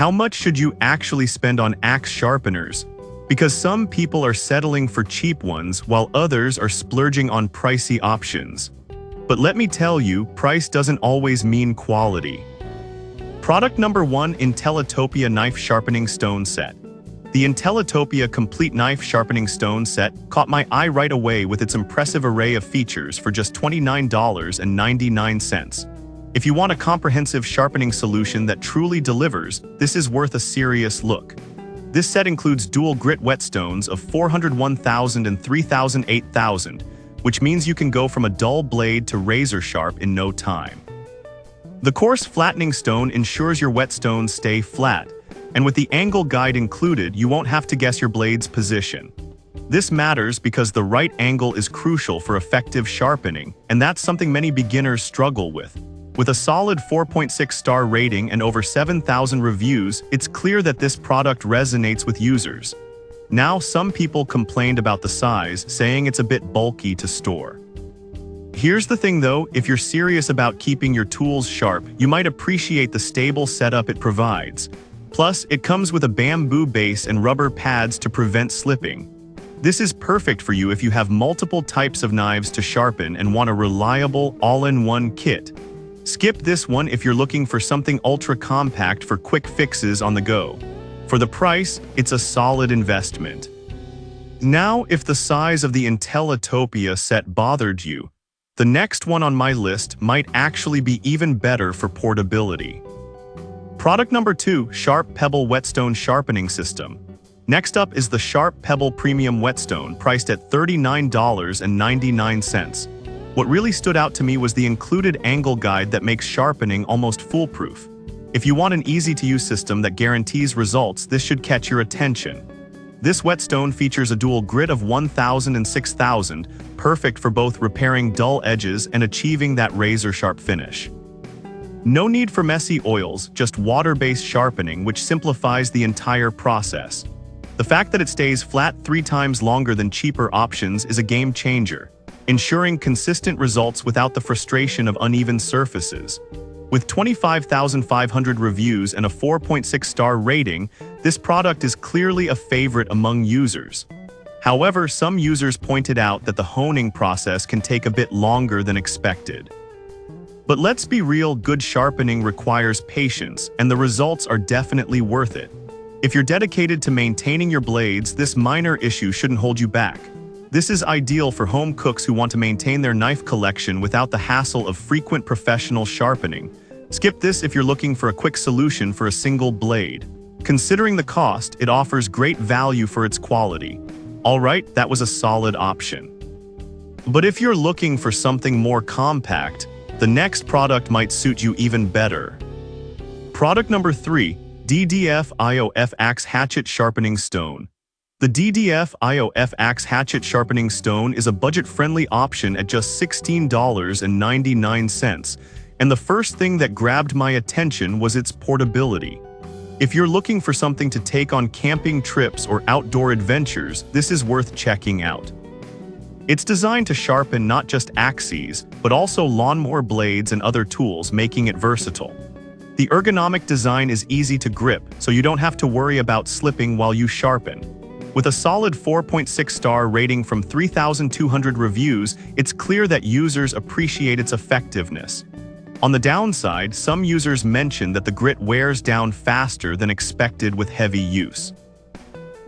how much should you actually spend on axe sharpeners? Because some people are settling for cheap ones while others are splurging on pricey options. But let me tell you, price doesn't always mean quality. Product number 1, Intellitopia Knife Sharpening Stone Set. The Intellitopia Complete Knife Sharpening Stone Set caught my eye right away with its impressive array of features for just $29.99. If you want a comprehensive sharpening solution that truly delivers, this is worth a serious look. This set includes dual grit whetstones of 400, 1000 and 3000, 8000, which means you can go from a dull blade to razor sharp in no time. The coarse flattening stone ensures your whetstones stay flat, and with the angle guide included, you won't have to guess your blade's position. This matters because the right angle is crucial for effective sharpening, and that's something many beginners struggle with. With a solid 4.6-star rating and over 7,000 reviews, it's clear that this product resonates with users. Now, some people complained about the size, saying it's a bit bulky to store. Here's the thing though, if you're serious about keeping your tools sharp, you might appreciate the stable setup it provides. Plus, it comes with a bamboo base and rubber pads to prevent slipping. This is perfect for you if you have multiple types of knives to sharpen and want a reliable, all-in-one kit. Skip this one if you're looking for something ultra-compact for quick fixes on the go. For the price, it's a solid investment. Now, if the size of the Intellitopia set bothered you, the next one on my list might actually be even better for portability. Product number 2, Sharp Pebble Whetstone Sharpening System. Next up is the Sharp Pebble Premium Whetstone, priced at $39.99. What really stood out to me was the included angle guide that makes sharpening almost foolproof. If you want an easy-to-use system that guarantees results, this should catch your attention. This whetstone features a dual grit of 1000 and 6000, perfect for both repairing dull edges and achieving that razor-sharp finish. No need for messy oils, just water-based sharpening, which simplifies the entire process. The fact that it stays flat 3 times longer than cheaper options is a game changer, ensuring consistent results without the frustration of uneven surfaces. With 25,500 reviews and a 4.6-star rating, this product is clearly a favorite among users. However, some users pointed out that the honing process can take a bit longer than expected. But let's be real, good sharpening requires patience, and the results are definitely worth it. If you're dedicated to maintaining your blades, this minor issue shouldn't hold you back. This is ideal for home cooks who want to maintain their knife collection without the hassle of frequent professional sharpening. Skip this if you're looking for a quick solution for a single blade. Considering the cost, it offers great value for its quality. Alright, that was a solid option. But if you're looking for something more compact, the next product might suit you even better. Product number 3, DDF IOF Axe Hatchet Sharpening Stone. The DDF IOF Axe Hatchet Sharpening Stone is a budget-friendly option at just $16.99, and the first thing that grabbed my attention was its portability. If you're looking for something to take on camping trips or outdoor adventures, this is worth checking out. It's designed to sharpen not just axes, but also lawnmower blades and other tools, making it versatile. The ergonomic design is easy to grip, so you don't have to worry about slipping while you sharpen. With a solid 4.6-star rating from 3,200 reviews, it's clear that users appreciate its effectiveness. On the downside, some users mention that the grit wears down faster than expected with heavy use.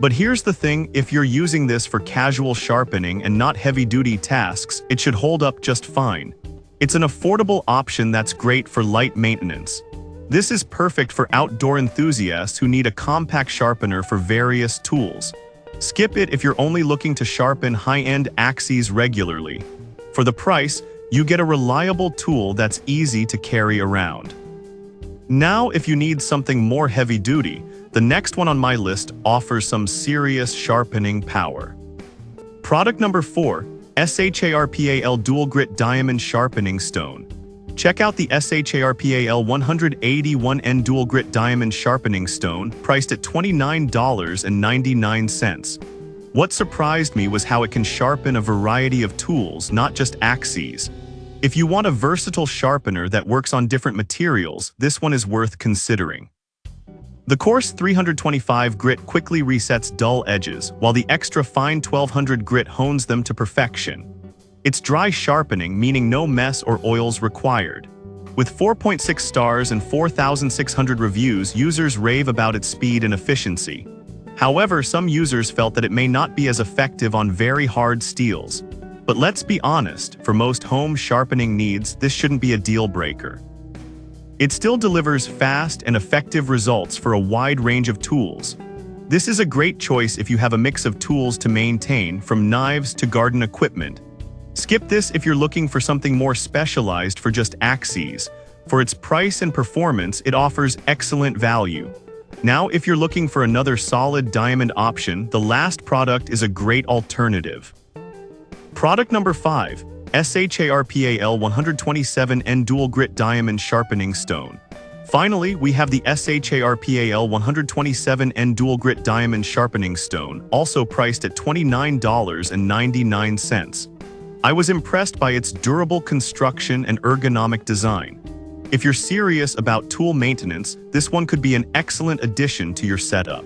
But here's the thing, if you're using this for casual sharpening and not heavy-duty tasks, it should hold up just fine. It's an affordable option that's great for light maintenance. This is perfect for outdoor enthusiasts who need a compact sharpener for various tools. Skip it if you're only looking to sharpen high-end axes regularly. For the price, you get a reliable tool that's easy to carry around. Now, if you need something more heavy-duty, the next one on my list offers some serious sharpening power. Product number 4, SHARPAL Dual Grit Diamond Sharpening Stone. Check out the SHARPAL 181N Dual Grit Diamond Sharpening Stone, priced at $29.99. What surprised me was how it can sharpen a variety of tools, not just axes. If you want a versatile sharpener that works on different materials, this one is worth considering. The coarse 325 grit quickly resets dull edges, while the extra fine 1200 grit hones them to perfection. It's dry sharpening, meaning no mess or oils required. With 4.6 stars and 4,600 reviews, users rave about its speed and efficiency. However, some users felt that it may not be as effective on very hard steels. But let's be honest, for most home sharpening needs, this shouldn't be a deal breaker. It still delivers fast and effective results for a wide range of tools. This is a great choice if you have a mix of tools to maintain, from knives to garden equipment. Skip this if you're looking for something more specialized for just axes. For its price and performance, it offers excellent value. Now, if you're looking for another solid diamond option, the last product is a great alternative. Product number 5, SHARPAL 127N Dual Grit Diamond Sharpening Stone. Finally, we have the SHARPAL 127N Dual Grit Diamond Sharpening Stone, also priced at $29.99. I was impressed by its durable construction and ergonomic design. If you're serious about tool maintenance, this one could be an excellent addition to your setup.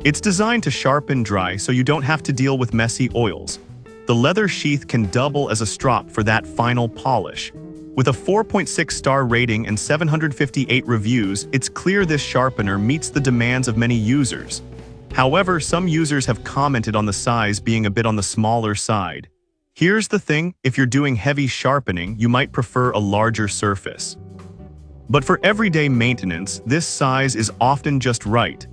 It's designed to sharpen dry so you don't have to deal with messy oils. The leather sheath can double as a strop for that final polish. With a 4.6 star rating and 758 reviews, it's clear this sharpener meets the demands of many users. However, some users have commented on the size being a bit on the smaller side. Here's the thing, if you're doing heavy sharpening, you might prefer a larger surface. But for everyday maintenance, this size is often just right.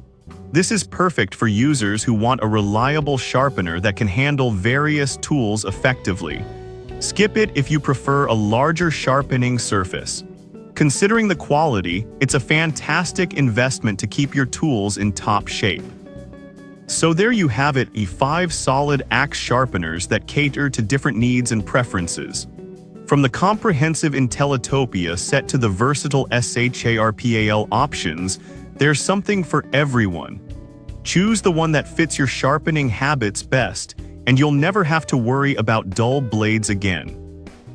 This is perfect for users who want a reliable sharpener that can handle various tools effectively. Skip it if you prefer a larger sharpening surface. Considering the quality, it's a fantastic investment to keep your tools in top shape. So there you have it, 5 solid axe sharpeners that cater to different needs and preferences. From the comprehensive Intellitopia set to the versatile SHARPAL options, there's something for everyone. Choose the one that fits your sharpening habits best, and you'll never have to worry about dull blades again.